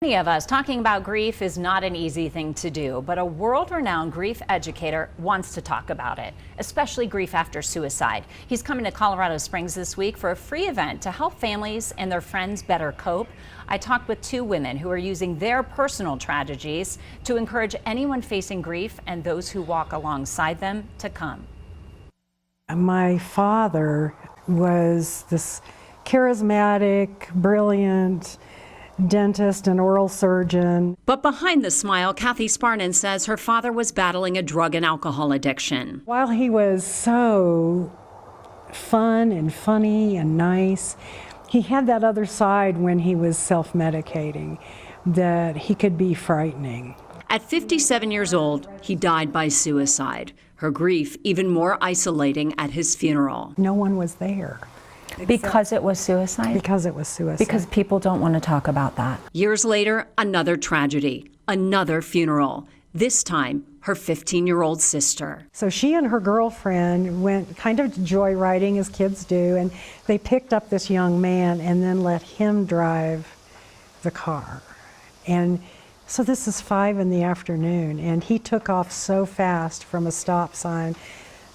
Many of us talking about grief is not an easy thing to do, but a world-renowned grief educator wants to talk about it, especially grief after suicide. He's coming to Colorado Springs this week for a free event to help families and their friends better cope. I talked with two women who are using their personal tragedies to encourage anyone facing grief and those who walk alongside them to come. My father was this charismatic, brilliant dentist and oral surgeon. But behind the smile, Kathy Sparnins says her father was battling a drug and alcohol addiction. While he was so fun and funny and nice, he had that other side when he was self-medicating, that he could be frightening. At 57 years old, he died by suicide. Her grief even more isolating at his funeral. No one was there. Because it was suicide? Because it was suicide. Because people don't want to talk about that. Years later, another tragedy, another funeral. This time, her 15-year-old sister. So she and her girlfriend went kind of joyriding as kids do, and they picked up this young man and then let him drive the car. And so this is 5 in the afternoon, and he took off so fast from a stop sign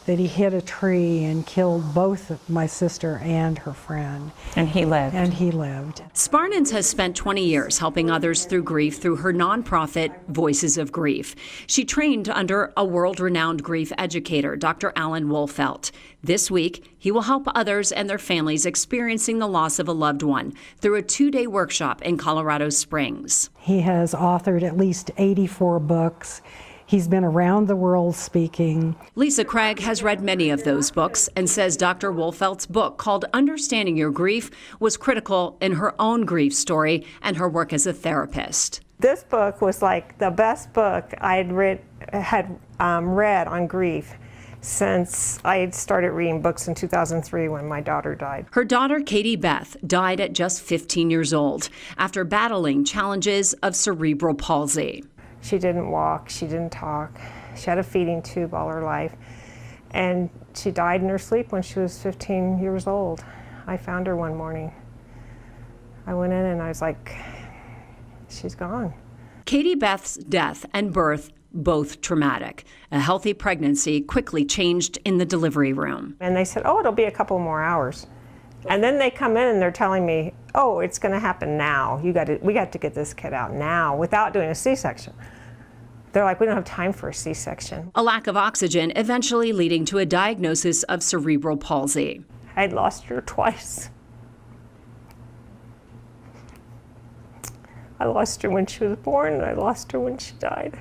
that he hit a tree and killed both my sister and her friend. And he lived. And he lived. Sparnins has spent 20 years helping others through grief through her nonprofit, Voices of Grief. She trained under a world-renowned grief educator, Dr. Wolfelt. This week, he will help others and their families experiencing the loss of a loved one through a 2-day workshop in Colorado Springs. He has authored at least 84 books. He's been around the world speaking. Lisa Craig has read many of those books and says Dr. Wolfelt's book called Understanding Your Grief was critical in her own grief story and her work as a therapist. This book was like the best book I had read on grief since I had started reading books in 2003 when my daughter died. Her daughter, Katie Beth, died at just 15 years old after battling challenges of cerebral palsy. She didn't walk, she didn't talk. She had a feeding tube all her life. And she died in her sleep when she was 15 years old. I found her one morning. I went in and I was like, she's gone. Katie Beth's death and birth, both traumatic. A healthy pregnancy quickly changed in the delivery room. And they said, oh, it'll be a couple more hours. And then they come in and they're telling me, oh, it's going to happen now. We got to get this kid out now without doing a C-section. They're like, we don't have time for a C-section. A lack of oxygen eventually leading to a diagnosis of cerebral palsy. I'd lost her twice. I lost her when she was born, and I lost her when she died.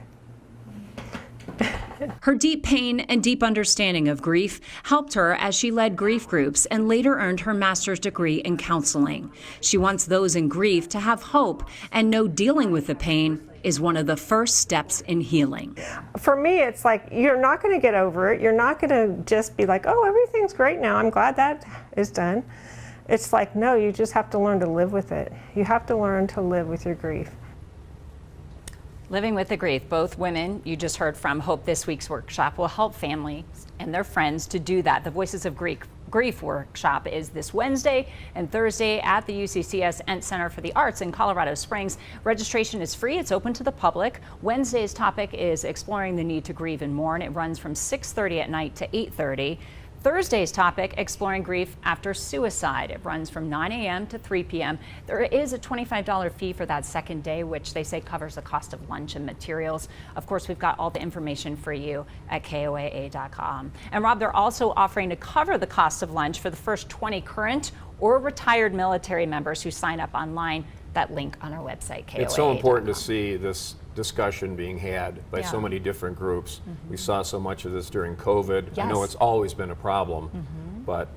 Her deep pain and deep understanding of grief helped her as she led grief groups and later earned her master's degree in counseling. She wants those in grief to have hope and know dealing with the pain is one of the first steps in healing. For me, it's like you're not going to get over it. You're not going to just be like, oh, everything's great now. I'm glad that is done. It's like, no, you just have to learn to live with it. You have to learn to live with your grief. Living with the grief, both women you just heard from hope this week's workshop will help families and their friends to do that. The Voices of Grief workshop is this Wednesday and Thursday at the UCCS Ent Center for the Arts in Colorado Springs. Registration is free. It's open to the public. Wednesday's topic is exploring the need to grieve and mourn. It runs from 6:30 at night to 8:30. Thursday's topic, exploring grief after suicide. It runs from 9 a.m. to 3 p.m. There is a $25 fee for that second day, which they say covers the cost of lunch and materials. Of course, we've got all the information for you at KOAA.com. And Rob, they're also offering to cover the cost of lunch for the first 20 current or retired military members who sign up online. That link on our website, KOAA.com. It's so important to see this discussion being had by so many different groups. We saw so much of this during COVID. Yes. I know it's always been a problem, but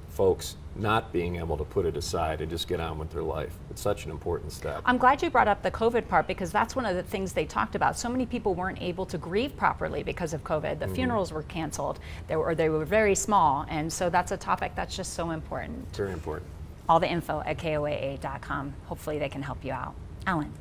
folks not being able to put it aside and just get on with their life. It's such an important step. I'm glad you brought up the COVID part because that's one of the things they talked about. So many people weren't able to grieve properly because of COVID. The funerals were canceled, they were very small, and so that's a topic that's just so important. Very important. All the info at KOAA.com. Hopefully they can help you out. Alan.